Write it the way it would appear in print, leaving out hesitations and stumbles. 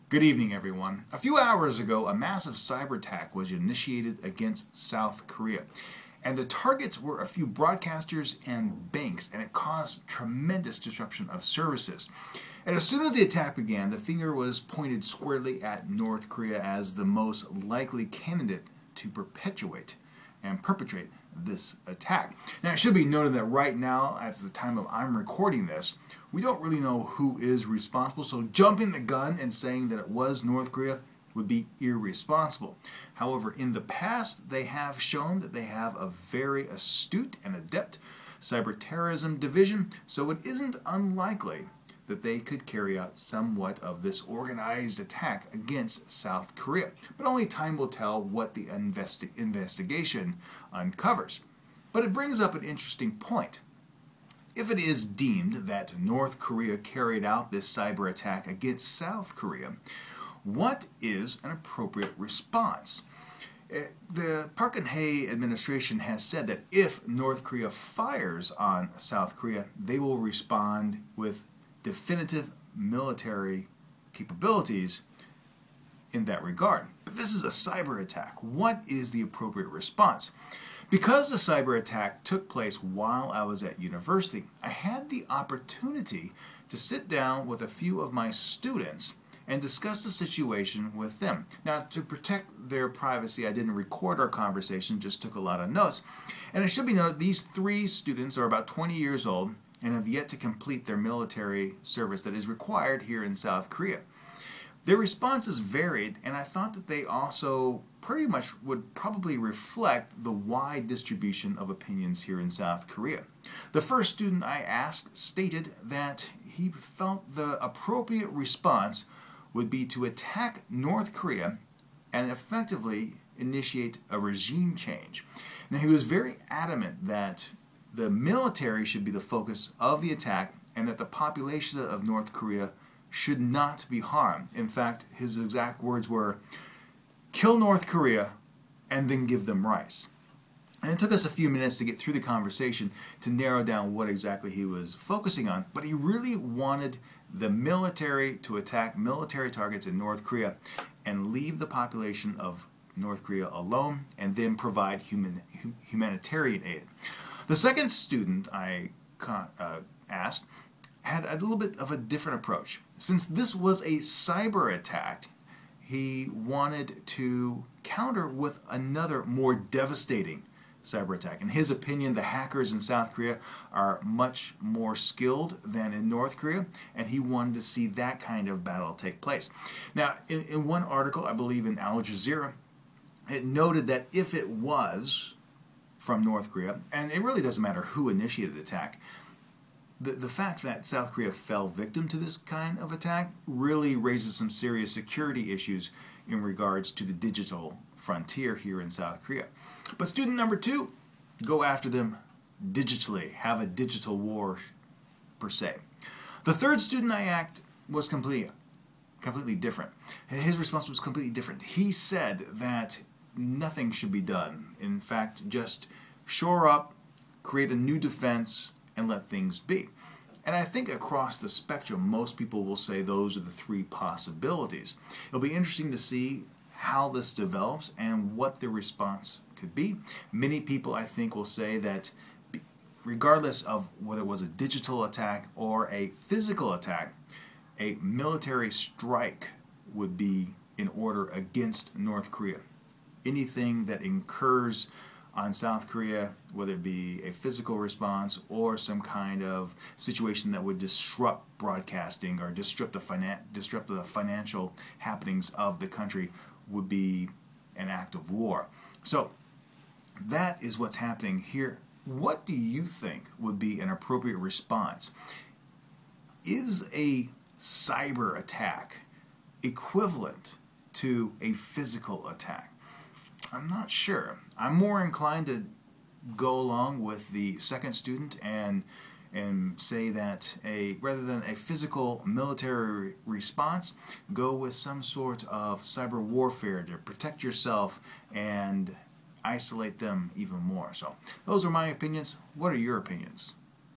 Good evening, everyone. A few hours ago, a massive cyber attack was initiated against South Korea. And the targets were a few broadcasters and banks, and it caused tremendous disruption of services. And as soon as the attack began, the finger was pointed squarely at North Korea as the most likely candidate to perpetuate and perpetrate this attack. Now, it should be noted that right now, at the time of I'm recording this, we don't really know who is responsible, so jumping the gun and saying that it was North Korea would be irresponsible. However, in the past, they have shown that they have a very astute and adept cyber terrorism division, so it isn't unlikely that they could carry out somewhat of this organized attack against South Korea. But only time will tell what the investigation uncovers. But it brings up an interesting point. If it is deemed that North Korea carried out this cyber attack against South Korea, what is an appropriate response? The Park Geun-hye administration has said that if North Korea fires on South Korea, they will respond with definitive military capabilities in that regard. But this is a cyber attack. What is the appropriate response? Because the cyber attack took place while I was at university, I had the opportunity to sit down with a few of my students and discuss the situation with them. Now, to protect their privacy, I didn't record our conversation, just took a lot of notes. And it should be noted, these three students are about 20 years old and have yet to complete their military service that is required here in South Korea. Their responses varied, and I thought that they also pretty much would probably reflect the wide distribution of opinions here in South Korea. The first student I asked stated that he felt the appropriate response would be to attack North Korea and effectively initiate a regime change. Now, he was very adamant that the military should be the focus of the attack and that the population of North Korea should not be harmed. In fact, his exact words were, "Kill North Korea and then give them rice." And it took us a few minutes to get through the conversation to narrow down what exactly he was focusing on, but he really wanted the military to attack military targets in North Korea and leave the population of North Korea alone and then provide humanitarian aid. The second student I asked had a little bit of a different approach. Since this was a cyber attack, he wanted to counter with another more devastating cyber attack. In his opinion, the hackers in South Korea are much more skilled than in North Korea, and he wanted to see that kind of battle take place. Now, in one article, I believe in Al Jazeera, it noted that if it was from North Korea, and it really doesn't matter who initiated the attack, the fact that South Korea fell victim to this kind of attack really raises some serious security issues in regards to the digital frontier here in South Korea. But student number two, go after them digitally, have a digital war per se. The third student I asked was completely different. His response was completely different. He said that nothing should be done. In fact, just shore up, create a new defense, and let things be. And I think across the spectrum, most people will say those are the three possibilities. It'll be interesting to see how this develops and what the response could be. Many people, I think, will say that regardless of whether it was a digital attack or a physical attack, a military strike would be in order against North Korea. Anything that incurs on South Korea, whether it be a physical response or some kind of situation that would disrupt broadcasting or disrupt the financial happenings of the country, would be an act of war. So that is what's happening here. What do you think would be an appropriate response? Is a cyber attack equivalent to a physical attack? I'm not sure. I'm more inclined to go along with the second student and say that rather than a physical military response, go with some sort of cyber warfare to protect yourself and isolate them even more. So those are my opinions. What are your opinions?